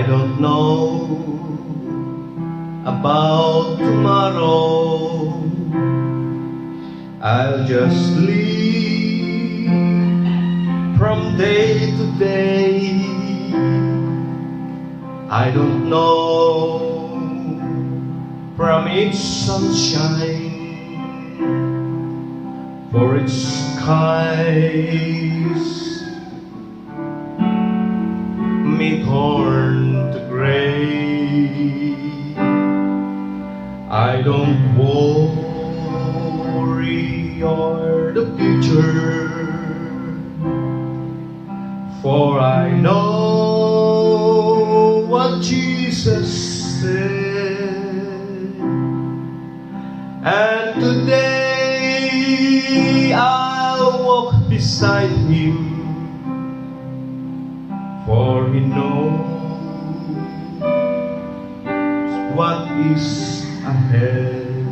don't know about tomorrow. I'll just live from day to day. I don't know from each sunshine, for its skies may turn to gray. I don't worry o'er the future, for I know what Jesus said. And today I'll walk beside Him, for He knows what is ahead.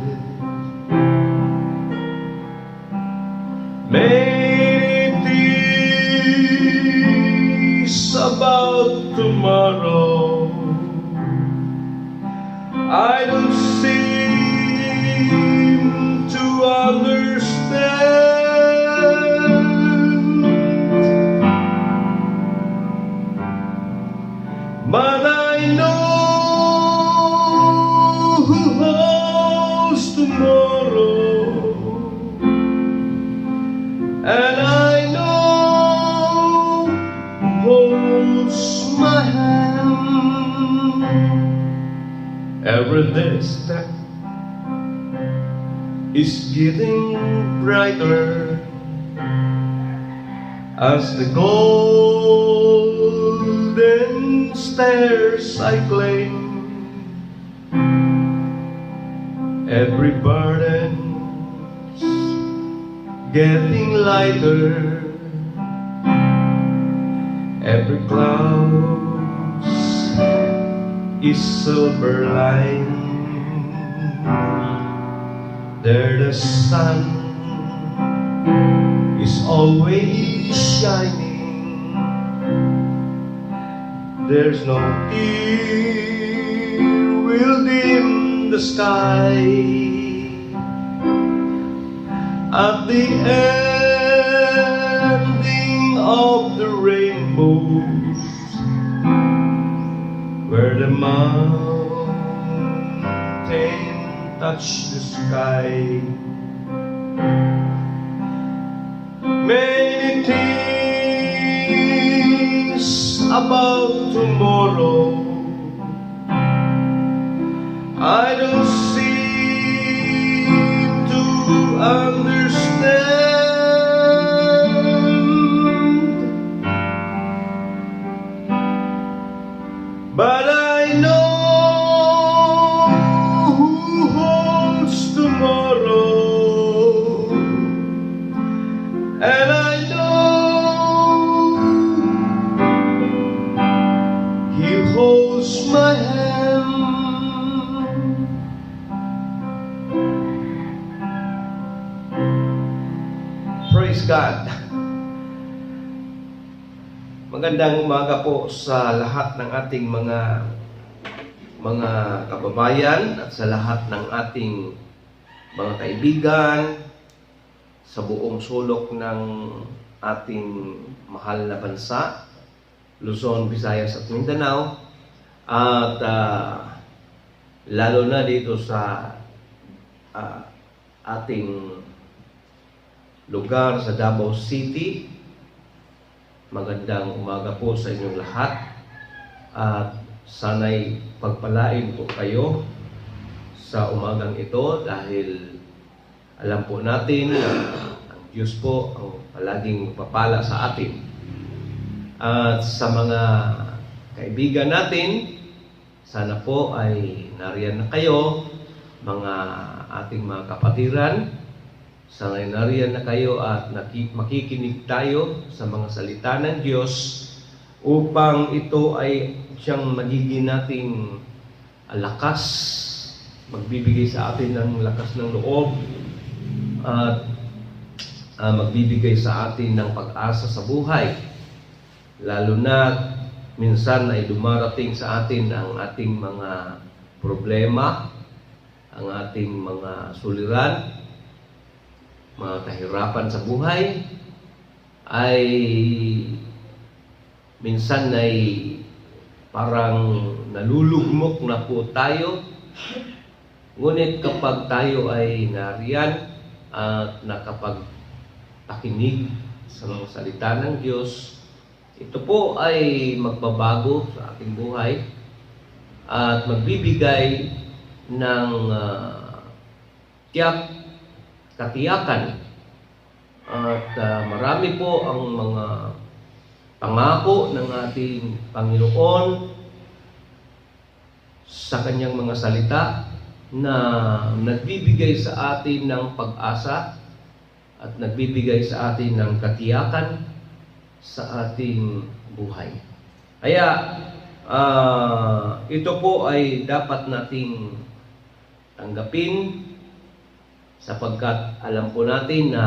Maybe it's about tomorrow. I don't seem to understand, but I know who holds tomorrow, and I know who holds my hand. Every day step is getting brighter as the golden stairs I climb. Every burden's getting lighter, every cloud is silver line. There the sun is always shining. There's no tear will dim the sky. At the ending of the rainbows, where the mountain touch the sky, many things about tomorrow I don't seem to understand, but I know who holds tomorrow, and I know He holds my hand. Praise God. Magandang umaga po sa lahat ng ating mga kababayan at sa lahat ng ating mga kaibigan sa buong sulok ng ating mahal na bansa, Luzon, Visayas at Mindanao, at lalo na dito sa ating lugar sa Davao City. Magandang umaga po sa inyong lahat, at sana'y pagpalain po kayo sa umagang ito, dahil alam po natin na ang Diyos po ang palaging papala sa atin. At sa mga kaibigan natin, sana po ay nariyan na kayo, mga ating mga kapatiran. Sana nariyan na kayo at makikinig tayo sa mga salita ng Diyos, upang ito ay siyang magiging nating lakas, magbibigay sa atin ng lakas ng loob, at magbibigay sa atin ng pag-asa sa buhay. Lalo na minsan ay dumarating sa atin ang ating mga problema, ang ating mga suliran, mga kahirapan sa buhay, ay minsan ay parang nalulugmok na po tayo. Ngunit kapag tayo ay nariyan at nakapagpakinig sa mga salita ng Diyos, ito po ay magbabago sa ating buhay at magbibigay ng katiyakan. At marami po ang mga pangako ng ating Panginoon sa kanyang mga salita na nagbibigay sa atin ng pag-asa at nagbibigay sa atin ng katiyakan sa ating buhay. Kaya ito po ay dapat nating tanggapin sapagkat alam po natin na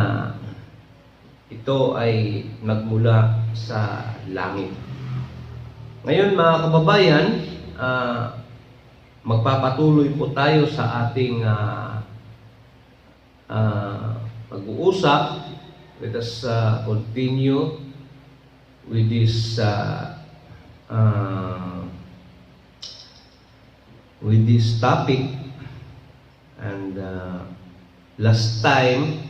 ito ay nagmula sa langit. Ngayon mga kababayan, magpapatuloy po tayo sa ating pag-uusap. Let us continue with this topic. And last time,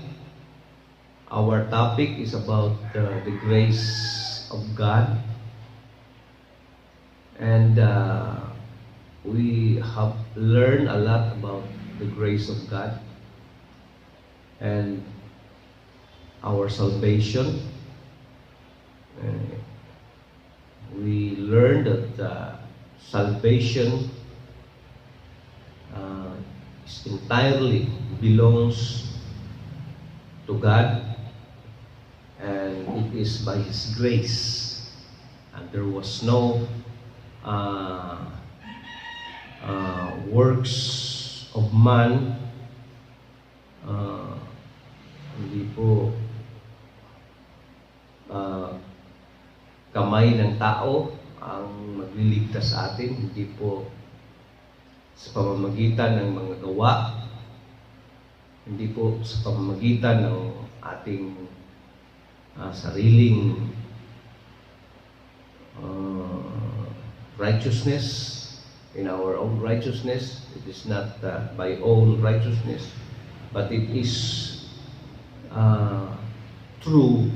our topic is about the grace of God. And we have learned a lot about the grace of God and our salvation. We learned that salvation entirely belongs to God, and it is by His grace, and there was no works of man. Hindi po kamay ng tao ang magliligtas sa atin, hindi po sa pamamagitan ng mga gawa, hindi po sa pamamagitan ng ating sariling righteousness, in our own righteousness. It is not by own righteousness, but it is through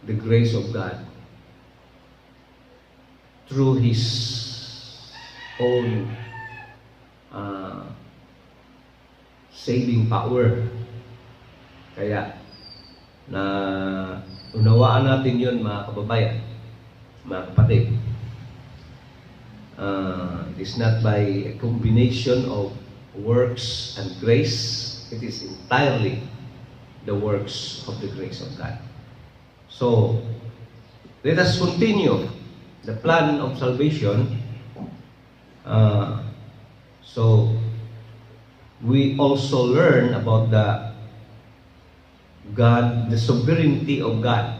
the grace of God, through His own saving power. Kaya na unawaan natin yun mga kababayan, mga kapatid. It is not by a combination of works and grace. It is entirely the works of the grace of God. So, let us continue the plan of salvation. So, we also learn about the sovereignty of God.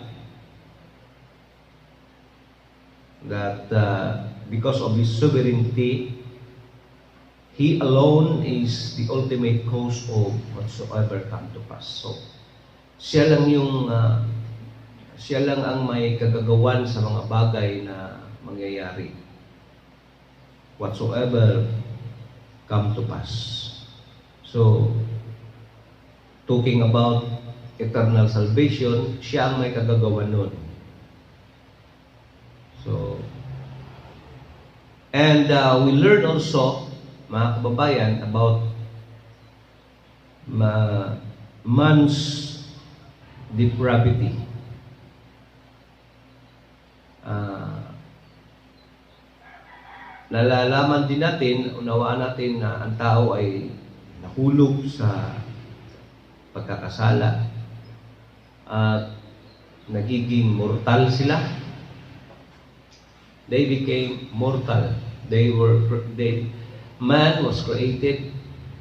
That because of His sovereignty, He alone is the ultimate cause of whatsoever come to pass. So, siya lang ang may kagagawan sa mga bagay na mangyayari. Whatsoever come to pass. So, talking about eternal salvation, siya ang may kagagawan nun. So, and we learn also, mga kababayan, about man's depravity. Nalalaman din natin, unawaan natin na ang tao ay nahulog sa pagkakasala at nagiging mortal sila. They became mortal. Man was created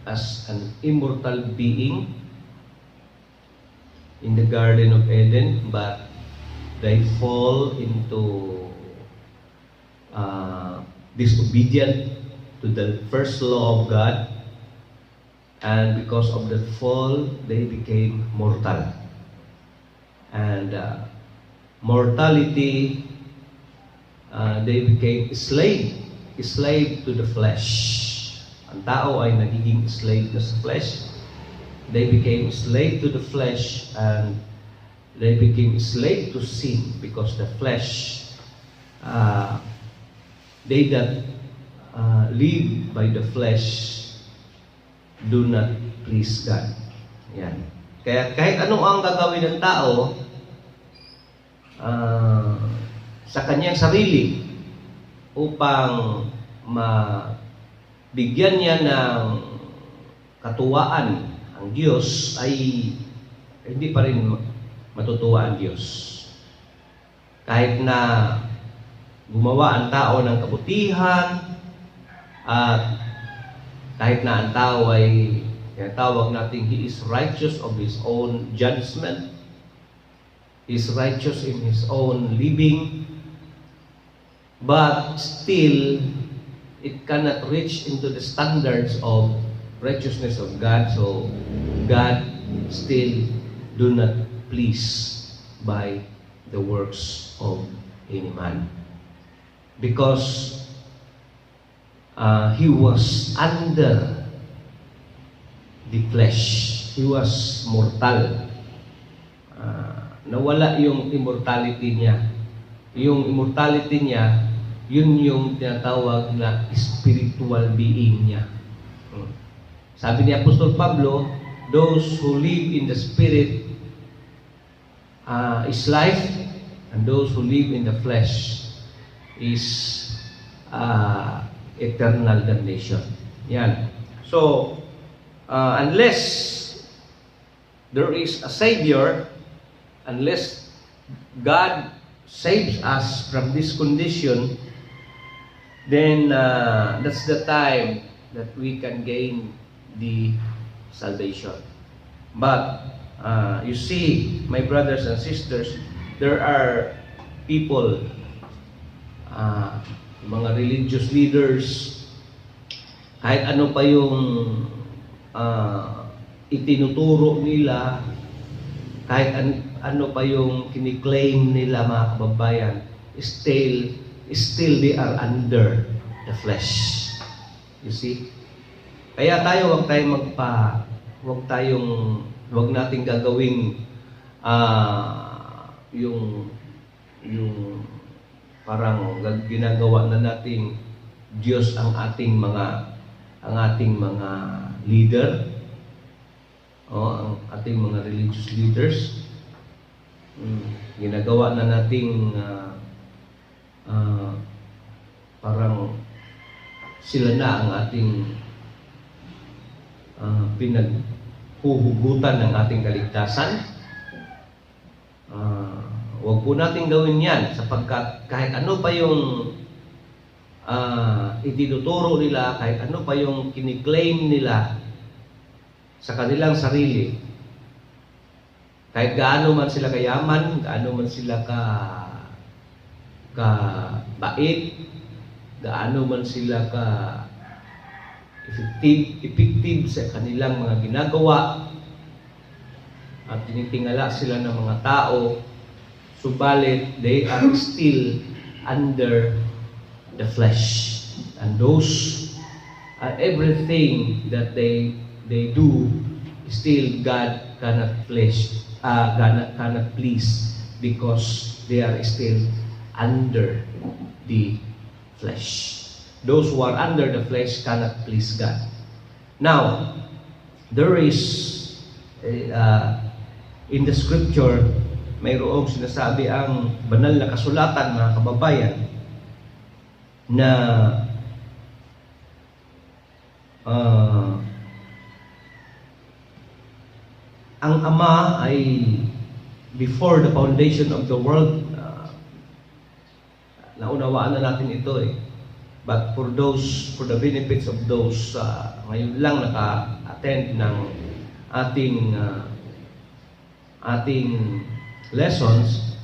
as an immortal being in the Garden of Eden, but they fall into disobedient to the first law of God, and because of the fall, they became mortal. And mortality, they became slave to the flesh. Ang tao ay nagiging slave na sa flesh. They became slave to the flesh, and they became slave to sin, because the flesh, they that live by the flesh do not please God. Yan. Kaya kahit ano ang gagawin ng tao sa kanyang sarili upang mabigyan niya ng katuwaan ang Diyos, ay hindi pa rin matutuwa ang Diyos. Kahit na gumawa ang tao ng kabutihan, at kahit na ang tao ay tawag natin, he is righteous of his own judgment, he is righteous in his own living, but still it cannot reach into the standards of righteousness of God. So God still do not please by the works of any man, because he was under the flesh. He was mortal. Nawala yung immortality niya. Yung immortality niya, yun yung tinatawag na spiritual being niya. Sabi ni Apostol Pablo, those who live in the Spirit is life, and those who live in the flesh is eternal damnation. Yan. So, unless there is a Savior, unless God saves us from this condition, then that's the time that we can gain the salvation. But you see, my brothers and sisters, there are people, mga religious leaders, kahit ano pa yung itinuturo nila, kahit ano pa yung kiniklaim nila, mga kababayan, still they are under the flesh. You see? Kaya tayo, wag nating gagawing yung parang ginagawa na nating Diyos ang ating mga leader, ang ating mga religious leaders. Ginagawa na nating parang sila na ang ating pinaghuhugutan ng ating kaligtasan. Huwag po natin gawin yan, sapagkat kahit ano pa yung itinuturo nila, kahit ano pa yung kiniklaim nila sa kanilang sarili, kahit gaano man sila kayaman, gaano man sila kabait, gaano man sila effective sa kanilang mga ginagawa, at tinitingala sila ng mga tao, subalit they are still under the flesh, and those everything that they do, still God cannot please, because they are still under the flesh. Those who are under the flesh cannot please God. Now, there is in the scripture, mayroong sinasabi ang banal na kasulatan, mga kababayan, na ang Ama ay before the foundation of the world, naunawaan na natin ito but for the benefits of those ngayon lang naka-attend ng ating lessons,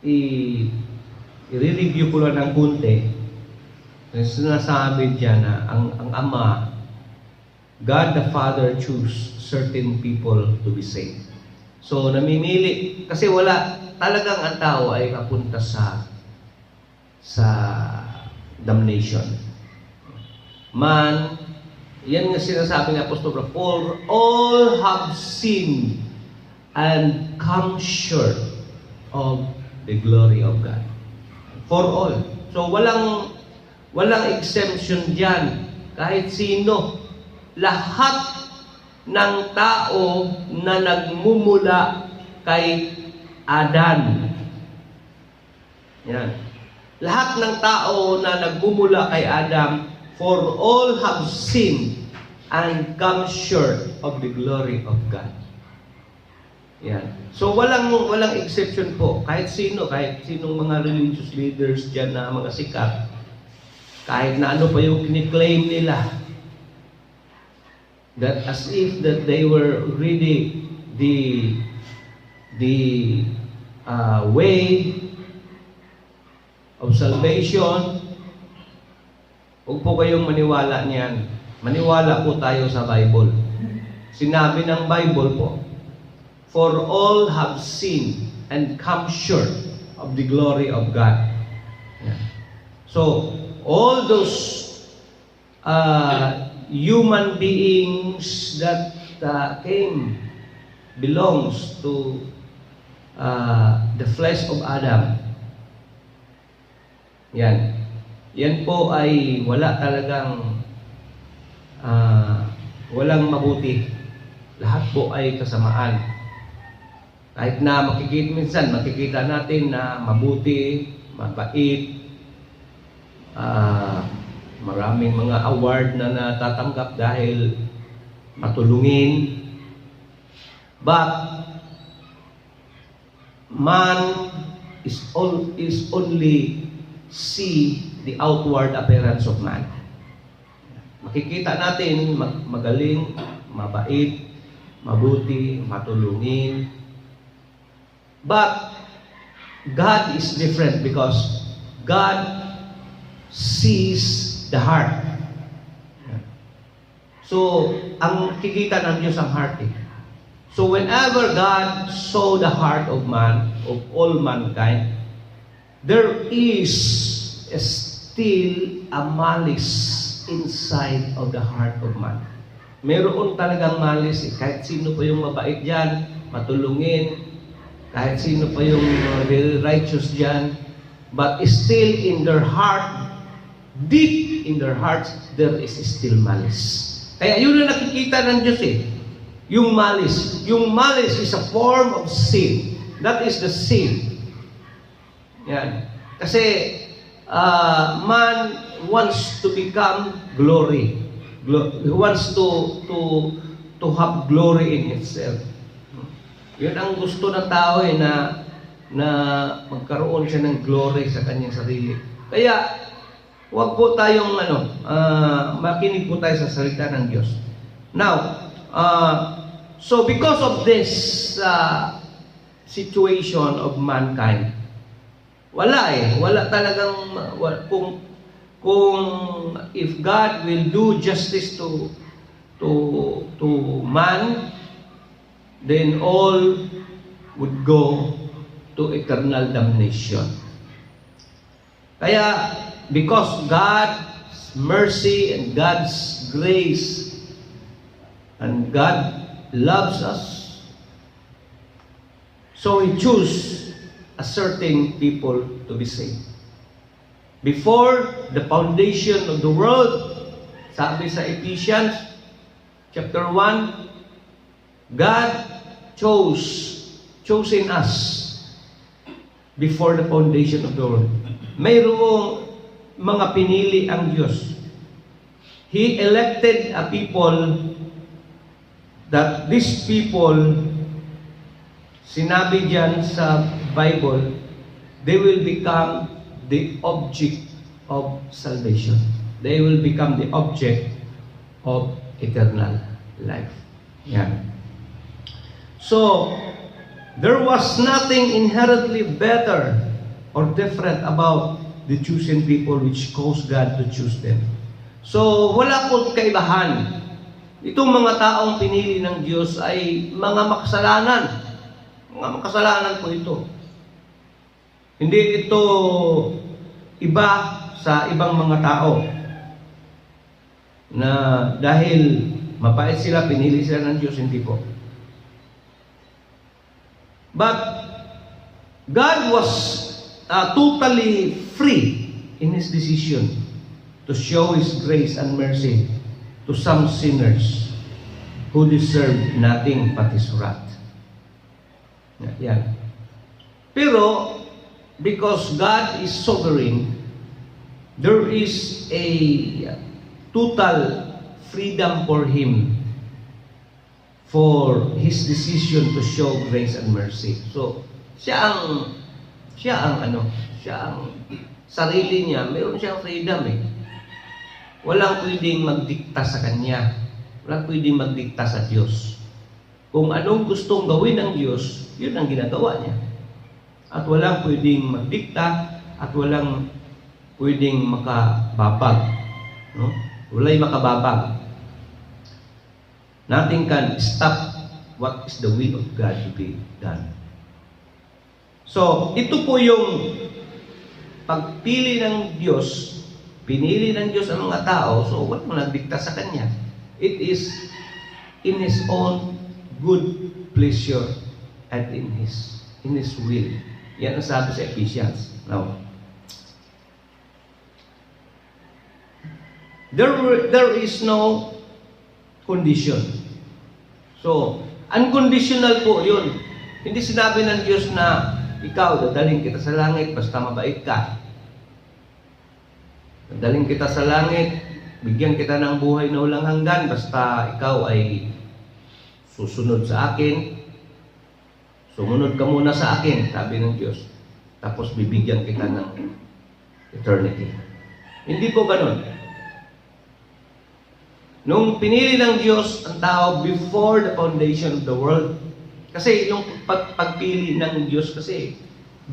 i-review ko lang ng kunti. Sinasabi diyan na ang Ama, God the Father choose certain people to be saved. So, namimili. Kasi wala, talagang ang tao ay kapunta sa damnation. Man, yan nga sinasabi ng Apostol Paul, for all have sinned and come short of the glory of God. For all. So, walang exemption diyan. Kahit sino. Lahat ng tao na nagmumula kay Adan. Yan. Lahat ng tao na nagmumula kay Adam, for all have sinned and come short of the glory of God. Yan. So walang exception po. Kahit sinong mga religious leaders diyan na mga sikat, kahit na ano pa yung kiniklaim nila, that as if that they were really the way of salvation, huwag po kayong maniwala niyan. Maniwala po tayo sa Bible. Sinabi ng Bible po, for all have sinned and come short of the glory of God. Yeah. So, all those human beings that came belongs to the flesh of Adam. Yan. Yan po ay wala talagang walang mabuti. Lahat po ay kasamaan. Kahit na makikita natin na mabuti, mabait, maraming mga award na natatanggap dahil matulungin. But man is only see the outward appearance of man. Makikita natin magaling, mabait, mabuti, matulungin. But God is different because God sees the heart. So, ang kikita ng Diyos ang heart eh. So, whenever God saw the heart of man, of all mankind, there is still a malice inside of the heart of man. Meron talagang malice eh. Kahit sino pa yung mabait dyan, matulungin, kahit sino pa yung very righteous dyan, but still in their heart, deep in their hearts, there is still malice. Kaya yun ang nakikita ng Diyos eh. Yung malice. Yung malice is a form of sin. That is the sin. Yan. Kasi man wants to become glory. He wants to have glory in itself. Yun ang gusto ng tao eh, na magkaroon siya ng glory sa kanyang sarili. Kaya huwag po tayong makinig po tayo sa salita ng Diyos. Now, so because of this situation of mankind, wala talagang kung if God will do justice to man, then all would go to eternal damnation. Kaya because God's mercy and God's grace and God loves us, so He chose a certain people to be saved. Before the foundation of the world, sabi sa Ephesians chapter 1, God chosen us before the foundation of the world. Mayroong mga pinili ang Diyos. He elected a people that these people, sinabi diyan sa Bible, they will become the object of salvation. They will become the object of eternal life. Yeah. So, there was nothing inherently better or different about the chosen people which caused God to choose them. So, wala po kaibahan. Itong mga taong pinili ng Diyos ay mga makasalanan. Mga makasalanan po ito. Hindi ito iba sa ibang mga tao na dahil mapait sila, pinili sila ng Diyos, hindi po. But God was totally free in His decision to show His grace and mercy to some sinners who deserved nothing but His wrath. Yan. Pero, because God is sovereign, there is a total freedom for Him for His decision to show grace and mercy. So, siya ang sarili niya, meron siyang freedom eh. Walang pwedeng magdikta sa Kanya. Walang pwedeng magdikta sa Diyos. Kung anong gustong gawin ng Diyos, yun ang ginagawa niya. At walang pwedeng magdikta at walang pwedeng makababag. No? Wala'y makababag. Nothing can stop what is the will of God to be done. So, ito po yung pagpili ng Diyos, pinili ng Diyos ang mga tao, so what mo nagdikta sa Kanya? It is in His own good pleasure and in His will. Yan ang sabi sa Ephesians. Now, there is no condition. So, unconditional po yun. Hindi sinabi ng Diyos na ikaw, dadaling kita sa langit basta mabait ka. Dadaling kita sa langit, bigyan kita ng buhay na walang hanggan basta ikaw ay susunod sa akin. Sumunod ka muna sa akin, sabi ng Diyos. Tapos bibigyan kita ng eternity. Hindi po ganun. Nung pinili ng Diyos ang tao before the foundation of the world, kasi yung pagpili ng Diyos kasi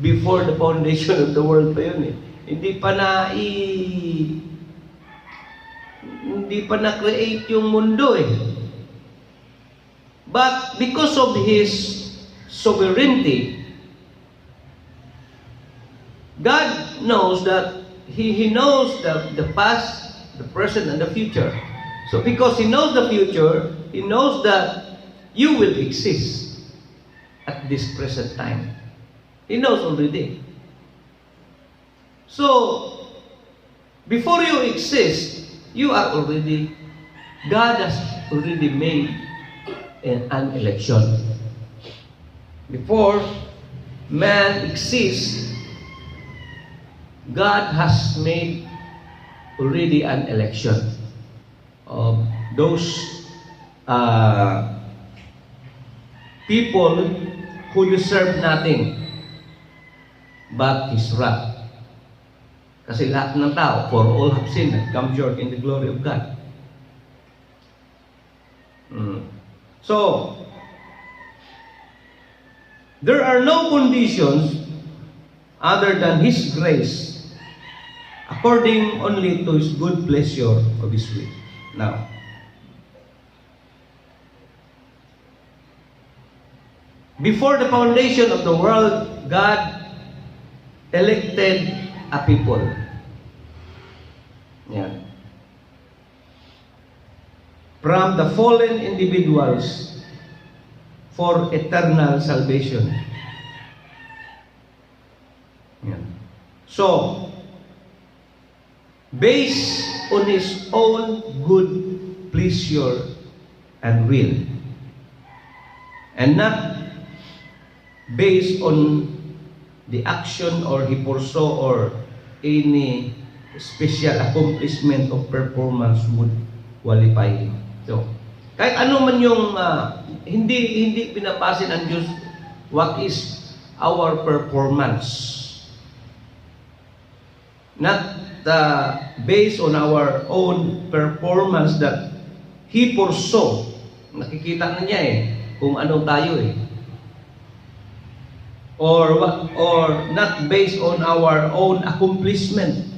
before the foundation of the world pa yun eh. Hindi pa na-create yung mundo eh. But because of His sovereignty, God knows that He knows the past, the present, and the future. So because He knows the future, He knows that you will exist at this present time. He knows already. So, before you exist, you are already, God has already made an election. Before man exists, God has made already an election of those people who deserve nothing but His wrath. Kasi lahat ng tao, for all have sinned and come short in the glory of God. So, there are no conditions other than His grace, according only to His good pleasure of His will. Now, before the foundation of the world, God elected a people. Yan. From the fallen individuals for eternal salvation. Yan. So, based on His own good pleasure and will, and not based on the action or He foresaw or any special accomplishment of performance would qualify Him. So, kahit ano man yung hindi pinapasin ng Diyos what is our performance. Not based on our own performance that He foresaw. Nakikita na niya kung ano tayo or not based on our own accomplishment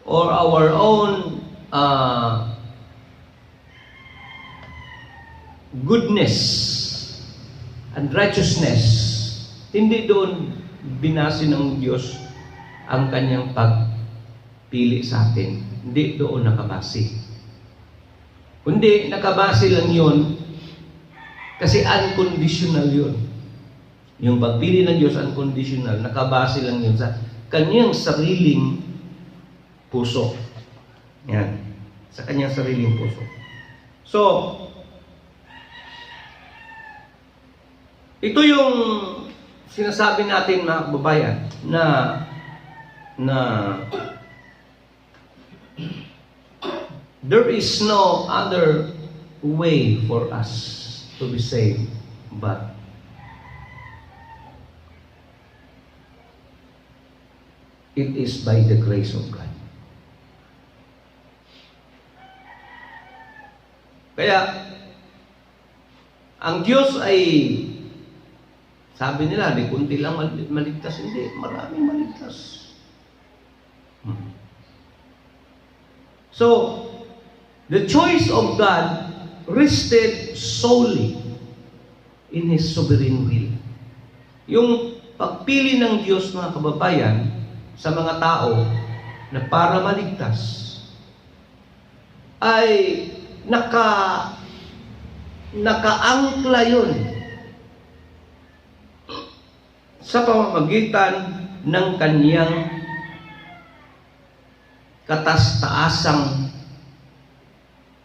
or our own goodness and righteousness. Hindi doon binase ng Diyos ang kanyang pagpili sa atin. Hindi doon nakabase. Kundi nakabase lang yun kasi unconditional yun. Yung pagpili ng Diyos unconditional, nakabase lang yun sa kanyang sariling puso. Yan. Sa kanyang sariling puso. So, ito yung sinasabi natin mga kababayan na there is no other way for us to be saved but it is by the grace of God. Kaya ang Diyos ay sabi nila, di kunti lang maligtas. Hindi, maraming maligtas. So, the choice of God rested solely in His sovereign will. Yung pagpili ng Diyos, mga kababayan, sa mga tao na para maligtas, ay nakaangkla yun sa pamamagitan ng kaniyang katas-taasang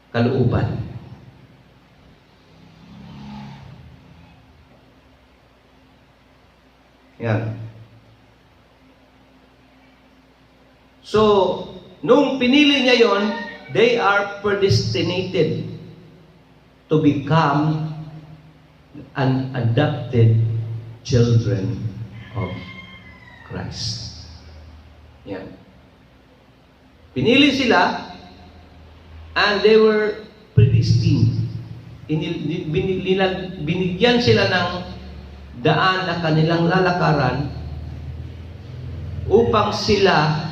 kalooban. Yan. So, nung pinili niya yon, they are predestinated to become an adopted children of Christ. Yan. Pinili sila and they were predestined. Binigyan sila ng daan na kanilang lalakaran upang sila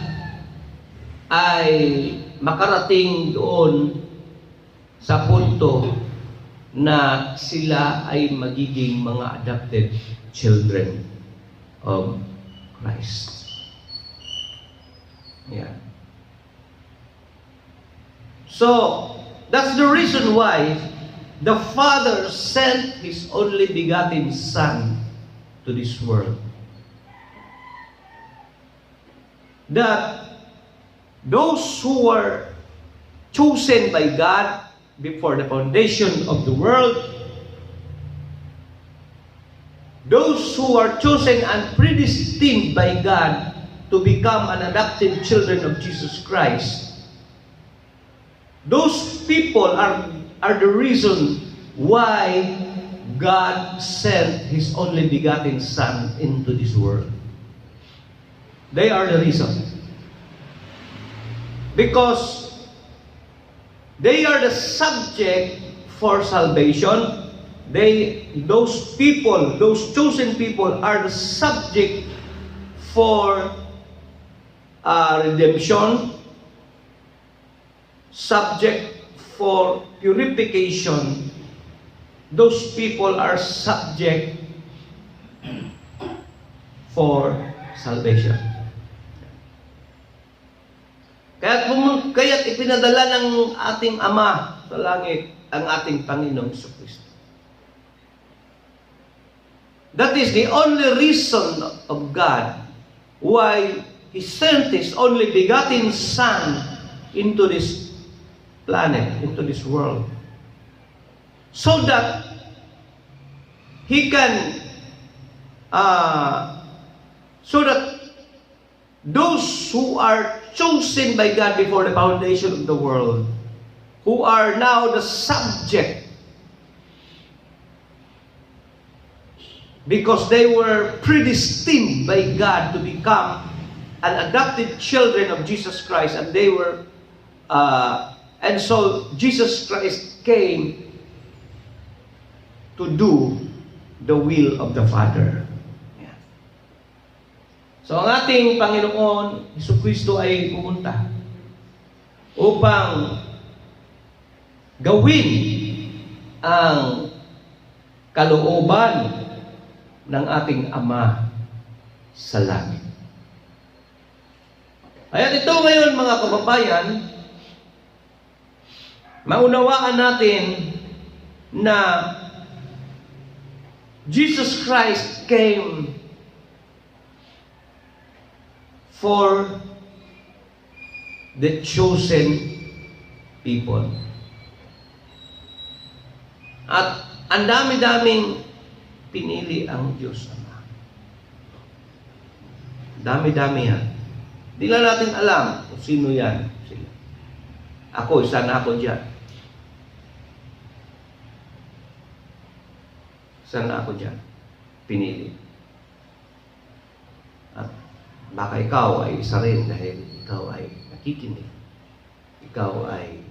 ay makarating doon sa punto na sila ay magiging mga adopted children of Christ. Yeah. So, that's the reason why the Father sent His only begotten Son to this world. That those who were chosen by God before the foundation of the world, those who are chosen and predestined by God to become an adopted children of Jesus Christ, those people are the reason why God sent His only begotten Son into this world. They are the reason. Because they are the subject for salvation. Those people, those chosen people are the subject for redemption, subject for purification. Those people are subject for salvation. Kaya't ipinadala ng ating Ama sa langit ang ating Panginoong Jesucristo. That is the only reason of God why He sent His only begotten Son into this planet, into this world. So that He can, so that those who are chosen by God before the foundation of the world, who are now the subject, because they were predestined by God to become an adopted children of Jesus Christ, and they were, and so Jesus Christ came to do the will of the Father. Yan. So ang ating Panginoon Jesucristo ay pumunta upang gawin ang kalooban ng ating Ama sa langit. Kaya ito ngayon mga kababayan, maunawaan natin na Jesus Christ came for the chosen people. At ang dami-daming pinili ang Diyos Ama. Dami-dami yan. Di lang natin alam kung sino yan. Sila. Ako, isa na ako dyan. Isa na ako dyan. Pinili. At baka ikaw ay isa rin dahil ikaw ay nakikinig. Ikaw ay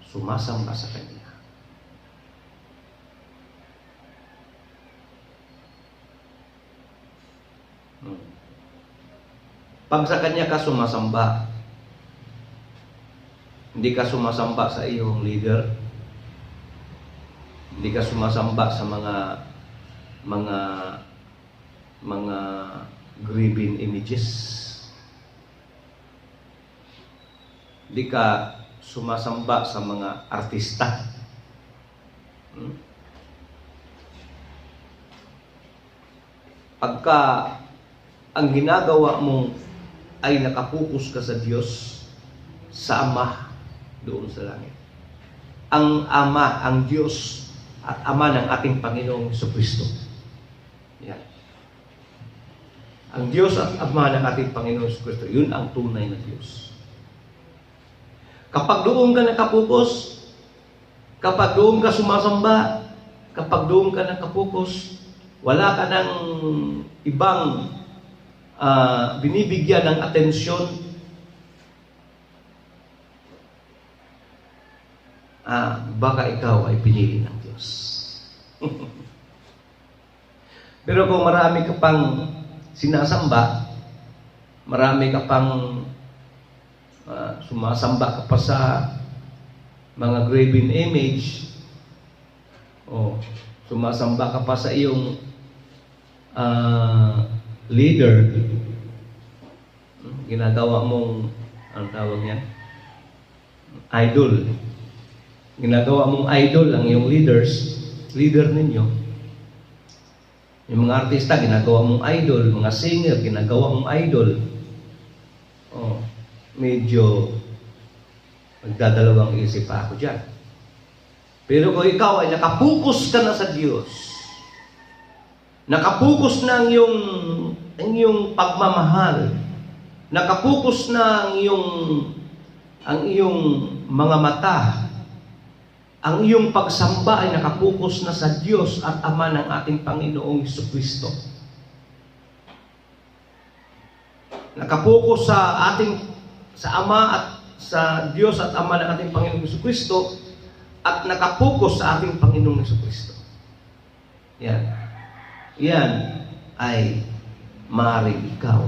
sumasamba sa Kanya. Pag sa Kanya ka sumasamba, hindi ka sumasamba sa iyong leader, hindi ka sumasamba sa mga graven images, hindi ka sumasamba sa mga artista. Pagka ang ginagawa mo ay nakapokus ka sa Diyos, sa Ama doon sa langit. Ang Ama, ang Diyos at Ama ng ating Panginoong Jesucristo. Yan. Ang Diyos at Ama ng ating Panginoong Jesucristo, yun ang tunay na Diyos. Kapag doon ka nakapokus, kapag doon ka sumasamba, kapag doon ka nakapokus, wala ka ng ibang binibigyan ng atensyon, baka ikaw ay pinili ng Diyos. Pero kung marami ka pang sinasamba, marami ka pang sumasamba ka pa sa mga graven image, o sumasamba ka pa sa iyong leader, ginagawa mong, ang tawag niyan? Idol. Ginagawa mong idol ang iyong leader ninyo. Yung mga artista, ginagawa mong idol. Mga singer, ginagawa mong idol. Oh, medyo magdadalawang isip pa ako dyan. Pero kung ikaw ay nakapokus ka na sa Diyos, nakapokus na ang iyong pagmamahal, nakapokus na ang iyong mga mata, ang iyong pagsamba ay nakapokus na sa Diyos at Ama ng ating Panginoong Jesucristo. Nakapokus sa Ama at sa Diyos at Ama ng ating Panginoong Jesucristo at nakapokus sa ating Panginoong Jesucristo. Yan. Yan ay maaaring ikaw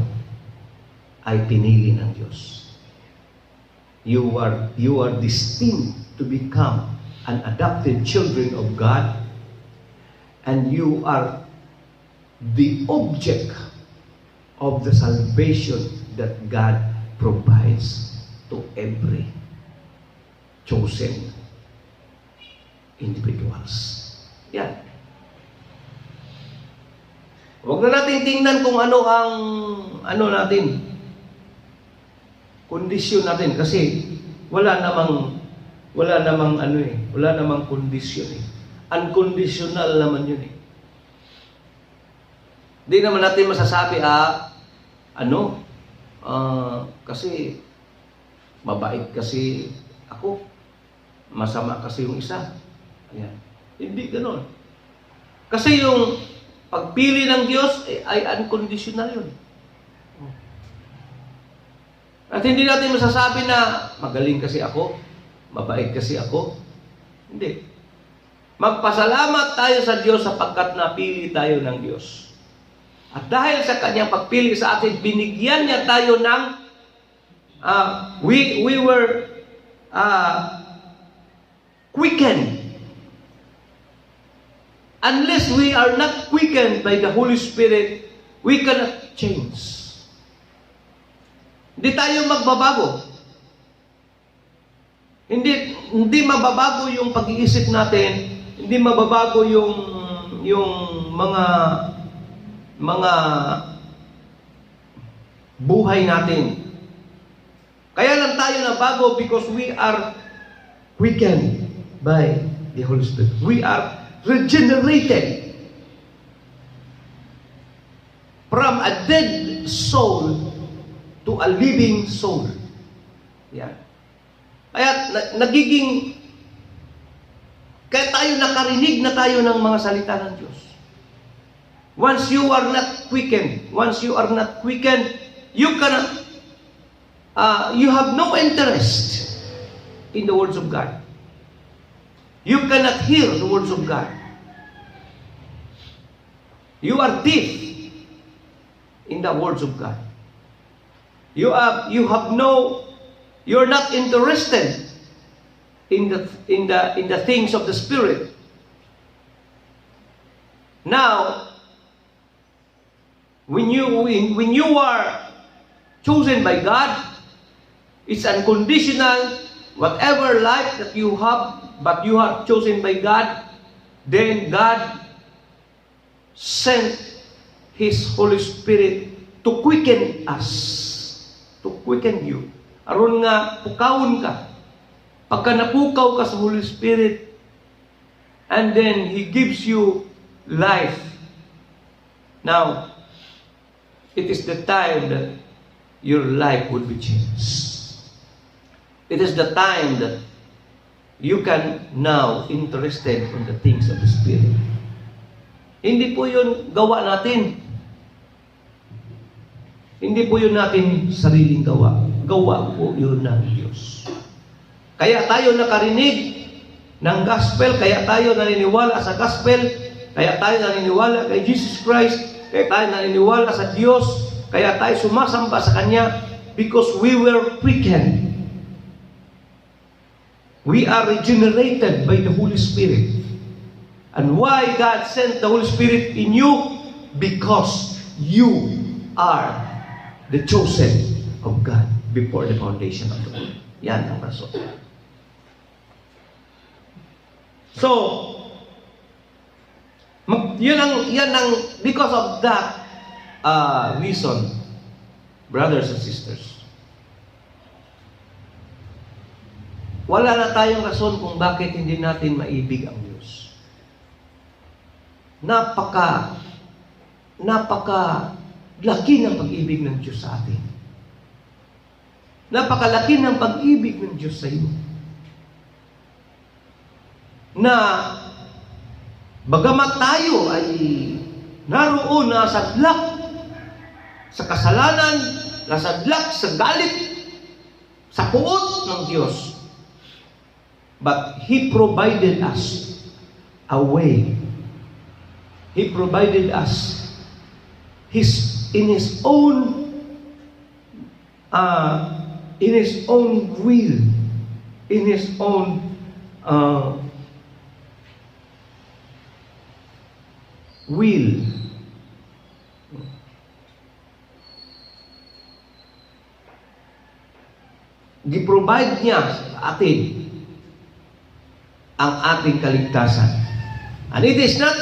ay pinili ng Diyos. You are destined to become an adopted children of God, and you are the object of the salvation that God provides to every chosen individuals. Yan. Huwag na natin tingnan kung ano ang natin, kondisyon natin, kasi wala namang kondisyon eh. Unconditional naman yun eh. Hindi naman natin masasabi kasi mabait kasi ako, masama kasi yung isa. Ayan. Hindi ganoon. Kasi yung pagpili ng Diyos ay unconditional yun. At hindi natin masasabi na magaling kasi ako, mabait kasi ako. Hindi. Magpasalamat tayo sa Diyos sapagkat napili tayo ng Diyos. At dahil sa kanyang pagpili sa atin, binigyan niya tayo ng we were quickened. Unless we are not quickened by the Holy Spirit, we cannot change. Hindi tayo magbabago. Hindi mababago yung pag-iisip natin, hindi mababago yung mga buhay natin. Kaya lang tayo nabago because we are quickened by the Holy Spirit. We are regenerated from a dead soul to a living soul. Yan. Kaya kaya tayo nakarinig na tayo ng mga salita ng Diyos. Once you are not quickened, you cannot, you have no interest in the words of God. You cannot hear the words of God. You are deaf in the words of God. You're not interested in the things of the Spirit. Now, when you are chosen by God, it's unconditional. Whatever life that you have, but you are chosen by God, then God sent His Holy Spirit to quicken us, to quicken you. Aron nga, pukawon ka. Pagka napukaw ka sa Holy Spirit, and then He gives you life. Now, it is the time that your life will be changed. It is the time that you can now interested in the things of the Spirit. Hindi po yun gawa natin. Hindi po yun natin sariling gawa. Gawa po yun ng Diyos. Kaya tayo nakarinig ng gospel, kaya tayo naniniwala sa gospel, kaya tayo naniniwala kay Jesus Christ, kaya tayo naniniwala sa Diyos, kaya tayo sumasamba sa Kanya, because we were quickened. We are regenerated by the Holy Spirit. And why God sent the Holy Spirit in you? Because you are the chosen of God before the foundation of the world. Yan ang rason. So, yan ang because of that reason, brothers and sisters, wala na tayong rason kung bakit hindi natin maibig ang Diyos. Napaka laki ng pag-ibig ng Diyos sa atin. Napakalaki ng pag-ibig ng Diyos sa iyo. Na bagamat tayo ay naroon na sadlak sa kasalanan, nasadlak sa galit, sa puot ng Diyos, but He provided us a way. He provided us in His own will, in His own will. Di-provide niya sa atin ang ating kaligtasan. And it is not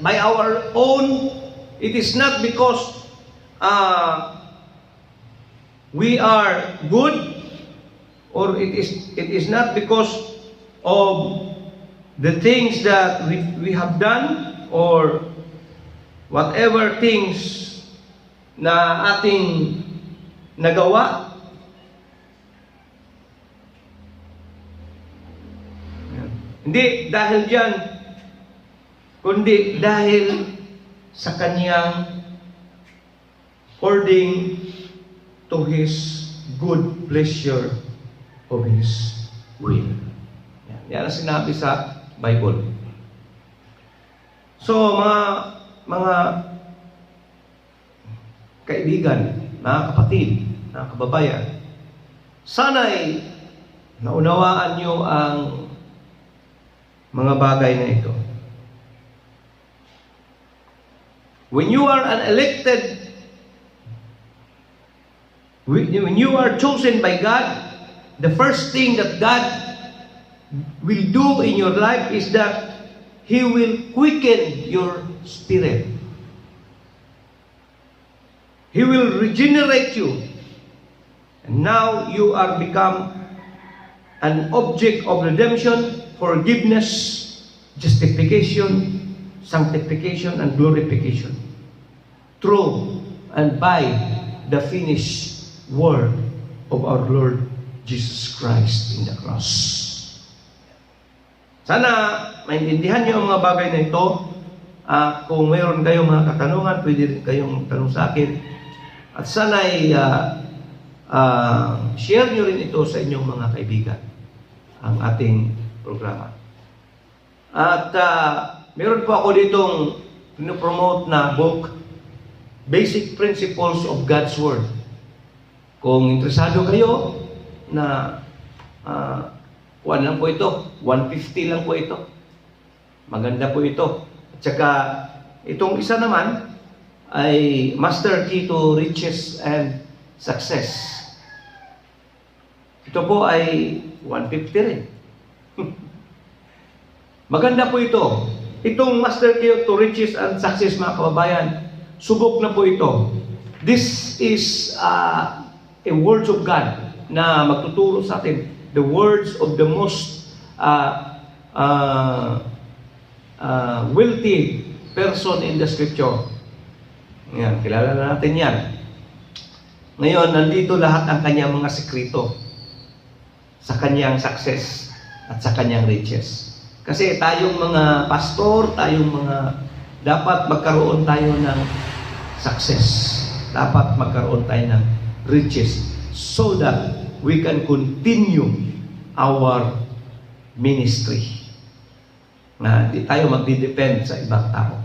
by our own, it is not because we are good, or it is not because of the things that we have done, or whatever things na ating nagawa. Hindi dahil diyan, kundi dahil sa Kanyang according to His good pleasure of His will. Yan ang sinabi sa Bible. So, mga kaibigan, mga kapatid, mga kababayan, sana'y naunawaan nyo ang mga bagay na ito. When you are an elected, when you are chosen by God, the first thing that God will do in your life is that He will quicken your spirit. He will regenerate you. And now you are become an object of redemption, forgiveness, justification, sanctification, and glorification. Through and by the finished work of our Lord Jesus Christ in the cross. Sana maintindihan niyo ang mga bagay na ito. Kung mayroon kayong mga katanungan, pwede rin kayong tanong sa akin. At sana'y share nyo rin ito sa inyong mga kaibigan, ang ating programa. At meron po ako ditong pinopromote na book, Basic Principles of God's Word. Kung interesado kayo na kuwan lang po ito, 150 lang po ito. Maganda po ito. At saka itong isa naman ay Master Key to Riches and Success. Ito po ay 150 rin. Maganda po ito. Itong Master Key to Riches and Success, mga kababayan, subok na po ito. This is a words of God na magtuturo sa atin. The words of the most wealthy person in the Scripture. Yan, kilala na natin yan. Ngayon, nandito lahat ang kanyang mga sekreto sa kanyang success at sa kanyang riches. Kasi tayong mga pastor, tayong mga dapat magkaroon tayo ng success. Dapat magkaroon tayo ng riches so that we can continue our ministry. Na di tayo magdidepend sa ibang tao.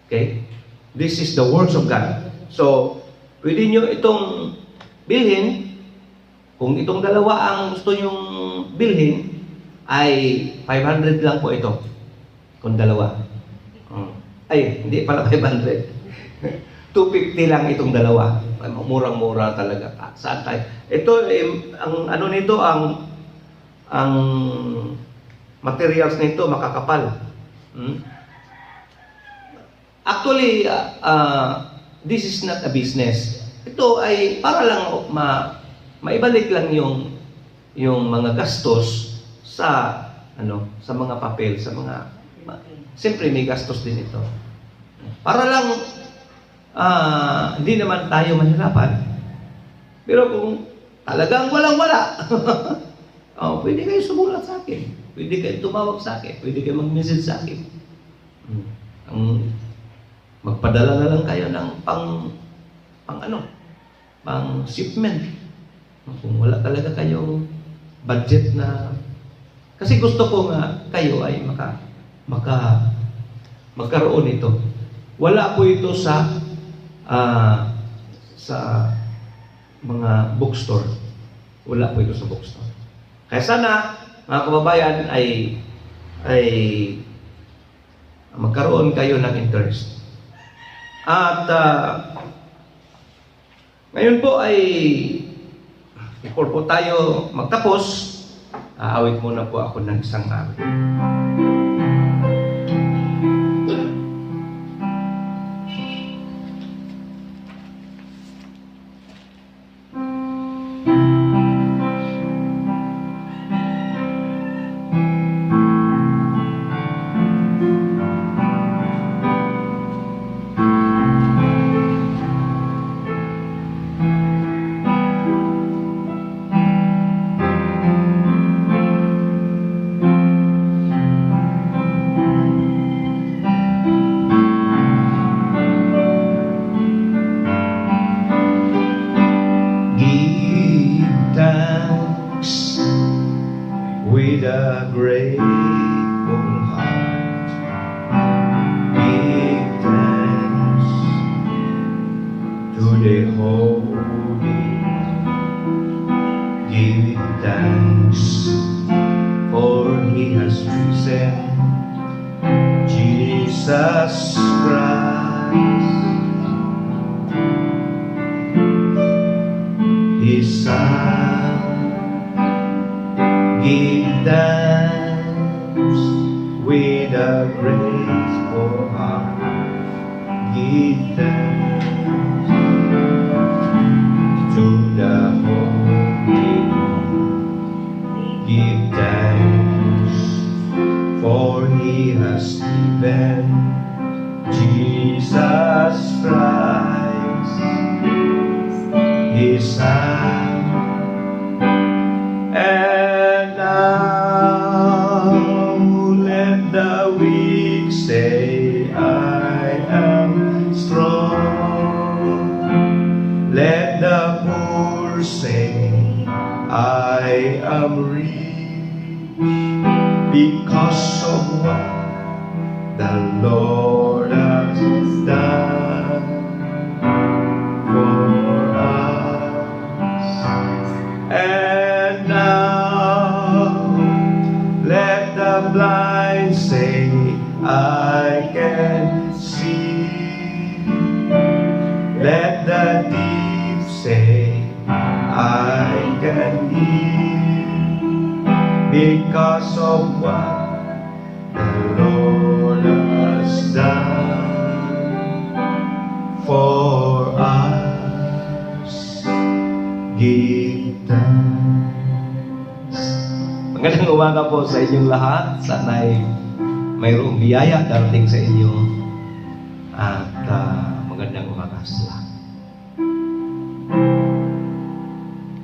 Okay? This is the words of God. So, pwede nyo itong bilhin. Kung itong dalawa ang gusto nyong bilhin, ay 500 lang po ito. Kung dalawa. Ay, hindi pala 500. 250 lang itong dalawa. Murang-mura talaga. Saan tayo? Ito, ang ano nito, ang materials nito makakapal. Actually, this is not a business. Ito ay para lang maibalik lang yung mga gastos sa sa mga papel, sa mga siyempre may gastos din ito. Para lang hindi naman tayo mahirapan. Pero kung talagang walang-wala, pwede kayo sumulat sa akin. Pwede kayo tumawag sa akin. Pwede kayo mag-message sa akin. Magpadala na lang kayo ng pang shipment. Kung wala talaga kayong budget na... Kasi gusto ko nga kayo ay magkaroon ito. Wala po ito sa mga bookstore. Wala po ito sa bookstore. Kaya sana, mga kababayan, ay magkaroon kayo ng interest. At ngayon po ay before po tayo magtapos, aawit muna po ako ng isang awit. With a grateful heart, Give thanks, for He has risen, Jesus Christ, His Son. Give thanks with a grateful heart. Give thanks to the Holy One. Give thanks, for He has given Jesus Christ, His Son. And now let the weak say, I am strong. Let the poor say, I am rich, because of what the Lord has done for us. And now let the blind say, I can see. Let the deaf say, I can hear, because of what the Lord has done for us. Give thanks. Magandang umaga po sa inyong lahat. Sana'y mayroong biyaya darating sa inyo. At magandang umaga sa lahat.